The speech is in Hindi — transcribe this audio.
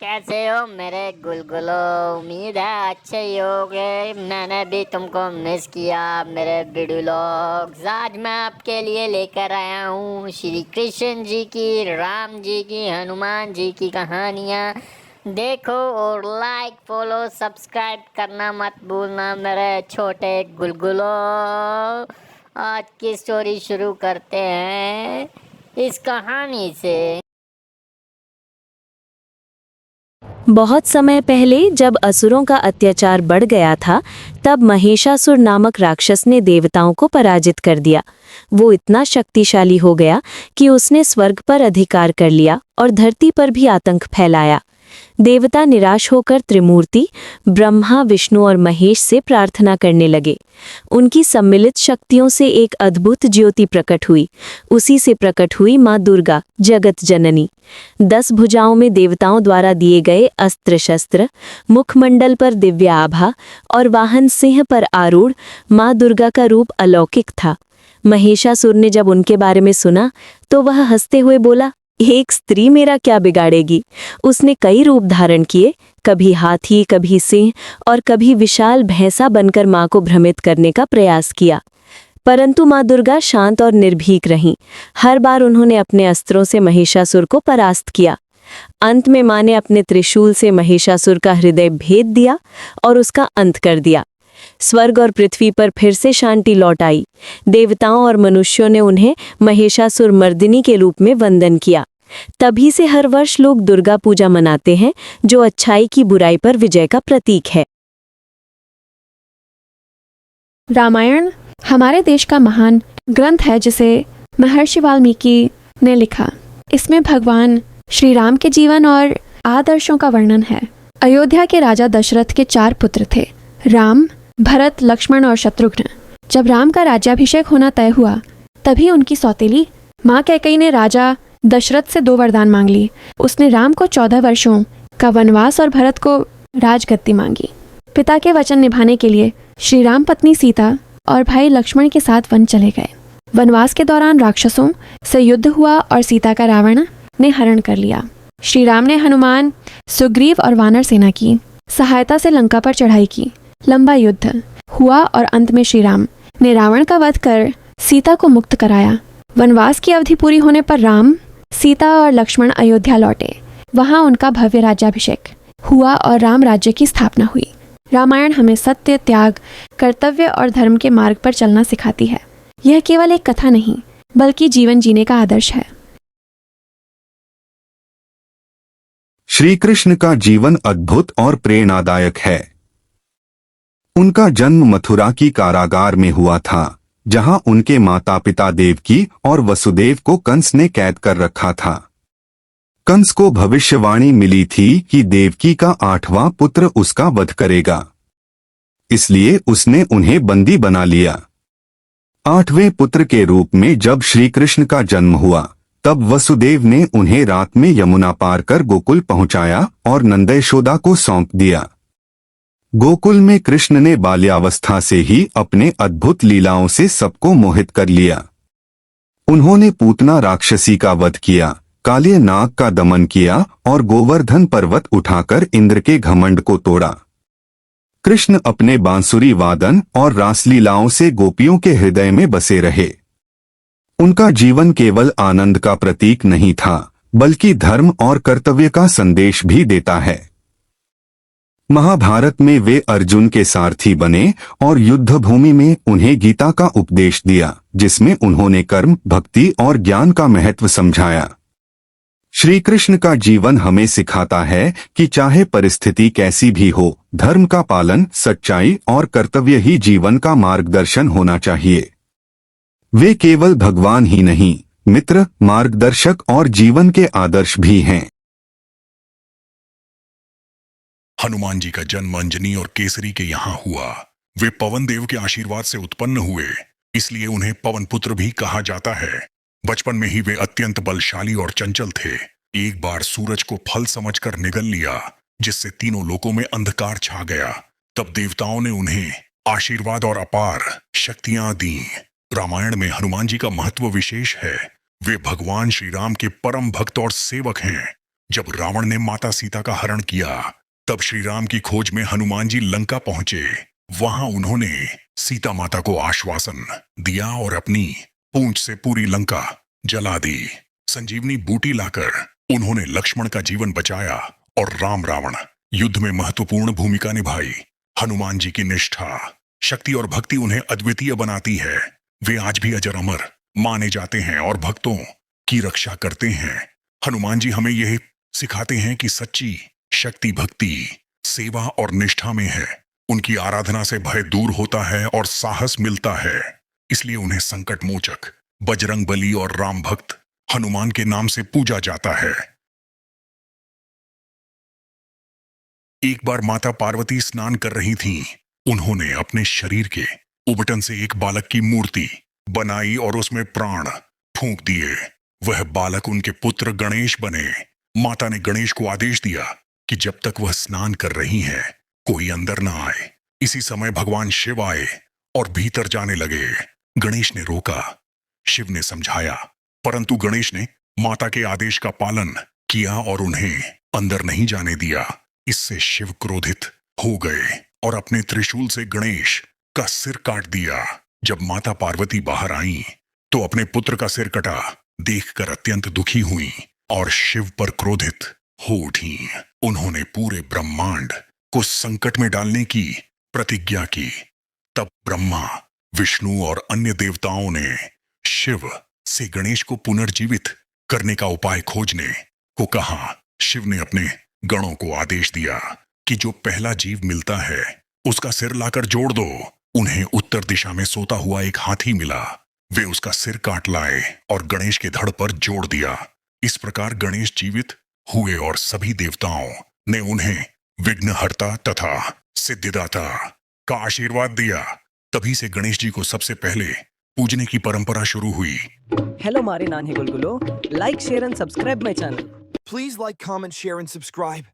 कैसे हो मेरे गुलगुलो। उम्मीद है अच्छे ही होगे। मैंने भी तुमको मिस किया मेरे वीडियोलॉग्स। आज मैं आपके लिए लेकर आया हूँ श्री कृष्ण जी की, राम जी की, हनुमान जी की कहानियाँ। देखो और लाइक फॉलो सब्सक्राइब करना मत भूलना मेरे छोटे गुलगुलो। आज की स्टोरी शुरू करते हैं इस कहानी से। बहुत समय पहले जब असुरों का अत्याचार बढ़ गया था, तब महिषासुर नामक राक्षस ने देवताओं को पराजित कर दिया। वो इतना शक्तिशाली हो गया कि उसने स्वर्ग पर अधिकार कर लिया और धरती पर भी आतंक फैलाया। देवता निराश होकर त्रिमूर्ति ब्रह्मा, विष्णु और महेश से प्रार्थना करने लगे। उनकी सम्मिलित शक्तियों से एक अद्भुत ज्योति प्रकट हुई। उसी से प्रकट हुई माँ दुर्गा, जगत जननी। 10 भुजाओं में देवताओं द्वारा दिए गए अस्त्र शस्त्र, मुखमंडल पर दिव्य आभा और वाहन सिंह पर आरूढ़ माँ दुर्गा का रूप अलौकिक था। महिषासुर ने जब उनके बारे में सुना तो वह हंसते हुए बोला, एक स्त्री मेरा क्या बिगाड़ेगी। उसने कई रूप धारण किए, कभी हाथी, कभी सिंह और कभी विशाल भैंसा बनकर मां को भ्रमित करने का प्रयास किया। परंतु मां दुर्गा शांत और निर्भीक रहीं। हर बार उन्होंने अपने अस्त्रों से महिषासुर को परास्त किया। अंत में मां ने अपने त्रिशूल से महिषासुर का हृदय भेद दिया और उसका अंत कर दिया। स्वर्ग और पृथ्वी पर फिर से शांति लौट आई। देवताओं और मनुष्यों ने उन्हें महिषासुर मर्दिनी के रूप में वंदन किया। तभी से हर वर्ष लोग दुर्गा पूजा मनाते हैं, जो अच्छाई की बुराई पर विजय का प्रतीक है। रामायण हमारे देश का महान ग्रंथ है जिसे महर्षि वाल्मीकि ने लिखा। इसमें भगवान श्री राम के जीवन और आदर्शों का वर्णन है। अयोध्या के राजा दशरथ के 4 पुत्र थे, राम, भरत, लक्ष्मण और शत्रुघ्न। जब राम का राज्याभिषेक होना तय हुआ, तभी उनकी सौतेली माँ कैकेयी ने राजा दशरथ से 2 वरदान मांग ली। उसने राम को 14 वर्षों का वनवास और भरत को राजगद्दी मांगी। पिता के वचन निभाने के लिए श्री राम पत्नी सीता और भाई लक्ष्मण के साथ वन चले गए। वनवास के दौरान राक्षसों से युद्ध हुआ और सीता का रावण ने हरण कर लिया। श्री राम ने हनुमान, सुग्रीव और वानर सेना की सहायता से लंका पर चढ़ाई की। लंबा युद्ध हुआ और अंत में श्री राम ने रावण का वध कर सीता को मुक्त कराया। वनवास की अवधि पूरी होने पर राम, सीता और लक्ष्मण अयोध्या लौटे। वहां उनका भव्य राज्याभिषेक हुआ और राम राज्य की स्थापना हुई। रामायण हमें सत्य, त्याग, कर्तव्य और धर्म के मार्ग पर चलना सिखाती है। यह केवल एक कथा नहीं, बल्कि जीवन जीने का आदर्श है। श्री कृष्ण का जीवन अद्भुत और प्रेरणादायक है। उनका जन्म मथुरा की कारागार में हुआ था, जहां उनके माता पिता देवकी और वसुदेव को कंस ने कैद कर रखा था। कंस को भविष्यवाणी मिली थी कि देवकी का 8वां पुत्र उसका वध करेगा, इसलिए उसने उन्हें बंदी बना लिया। 8वें पुत्र के रूप में जब श्री कृष्ण का जन्म हुआ, तब वसुदेव ने उन्हें रात में यमुना पार कर गोकुल पहुंचाया और नंद यशोदा को सौंप दिया। गोकुल में कृष्ण ने बाल्यावस्था से ही अपने अद्भुत लीलाओं से सबको मोहित कर लिया। उन्होंने पूतना राक्षसी का वध किया, काले नाग का दमन किया और गोवर्धन पर्वत उठाकर इंद्र के घमंड को तोड़ा। कृष्ण अपने बांसुरी वादन और रासलीलाओं से गोपियों के हृदय में बसे रहे। उनका जीवन केवल आनंद का प्रतीक नहीं था, बल्कि धर्म और कर्तव्य का संदेश भी देता है। महाभारत में वे अर्जुन के सारथी बने और युद्ध भूमि में उन्हें गीता का उपदेश दिया, जिसमें उन्होंने कर्म, भक्ति और ज्ञान का महत्व समझाया। श्री कृष्ण का जीवन हमें सिखाता है कि चाहे परिस्थिति कैसी भी हो, धर्म का पालन, सच्चाई और कर्तव्य ही जीवन का मार्गदर्शन होना चाहिए। वे केवल भगवान ही नहीं, मित्र, मार्गदर्शक और जीवन के आदर्श भी हैं। हनुमान जी का जन्म अंजनी और केसरी के यहाँ हुआ। वे पवन देव के आशीर्वाद से उत्पन्न हुए, इसलिए उन्हें पवन पुत्र भी कहा जाता है। बचपन में ही वे अत्यंत बलशाली और चंचल थे। एक बार सूरज को फल समझकर निगल लिया, जिससे तीनों लोकों में अंधकार छा गया। तब देवताओं ने उन्हें आशीर्वाद और अपार शक्तियां दी। रामायण में हनुमान जी का महत्व विशेष है। वे भगवान श्री राम के परम भक्त और सेवक हैं, जब रावण ने माता सीता का हरण किया तब श्री राम की खोज में हनुमान जी लंका पहुंचे। वहां उन्होंने सीता माता को आश्वासन दिया और अपनी पूंछ से पूरी लंका जला दी। संजीवनी बूटी लाकर उन्होंने लक्ष्मण का जीवन बचाया और राम रावण युद्ध में महत्वपूर्ण भूमिका निभाई। हनुमान जी की निष्ठा, शक्ति और भक्ति उन्हें अद्वितीय बनाती है। वे आज भी अजर अमर माने जाते हैं और भक्तों की रक्षा करते हैं। हनुमान जी हमें यह सिखाते हैं कि सच्ची शक्ति भक्ति, सेवा और निष्ठा में है। उनकी आराधना से भय दूर होता है और साहस मिलता है। इसलिए उन्हें संकट मोचक, बजरंग बली और राम भक्त हनुमान के नाम से पूजा जाता है। एक बार माता पार्वती स्नान कर रही थीं। उन्होंने अपने शरीर के उबटन से एक बालक की मूर्ति बनाई और उसमें प्राण फूंक दिए। वह बालक उनके पुत्र गणेश बने। माता ने गणेश को आदेश दिया कि जब तक वह स्नान कर रही हैं, कोई अंदर न आए। इसी समय भगवान शिव आए और भीतर जाने लगे। गणेश ने रोका, शिव ने समझाया, परंतु गणेश ने माता के आदेश का पालन किया और उन्हें अंदर नहीं जाने दिया। इससे शिव क्रोधित हो गए और अपने त्रिशूल से गणेश का सिर काट दिया। जब माता पार्वती बाहर आईं, तो अपने पुत्र का सिर कटा देखकर अत्यंत दुखी हुई और शिव पर क्रोधित हो उठी। उन्होंने पूरे ब्रह्मांड को संकट में डालने की प्रतिज्ञा की। तब ब्रह्मा, विष्णु और अन्य देवताओं ने शिव से गणेश को पुनर्जीवित करने का उपाय खोजने को कहा। शिव ने अपने गणों को आदेश दिया कि जो पहला जीव मिलता है उसका सिर लाकर जोड़ दो। उन्हें उत्तर दिशा में सोता हुआ एक हाथी मिला। वे उसका सिर काट लाए और गणेश के धड़ पर जोड़ दिया। इस प्रकार गणेश जीवित हुए और सभी देवताओं ने उन्हें विघ्नहर्ता तथा सिद्धिदाता का आशीर्वाद दिया। तभी से गणेश जी को सबसे पहले पूजने की परंपरा शुरू हुई। Hello मारे नान्हे गुलगुलो, like, share and subscribe my channel. Please like, comment, share, and subscribe.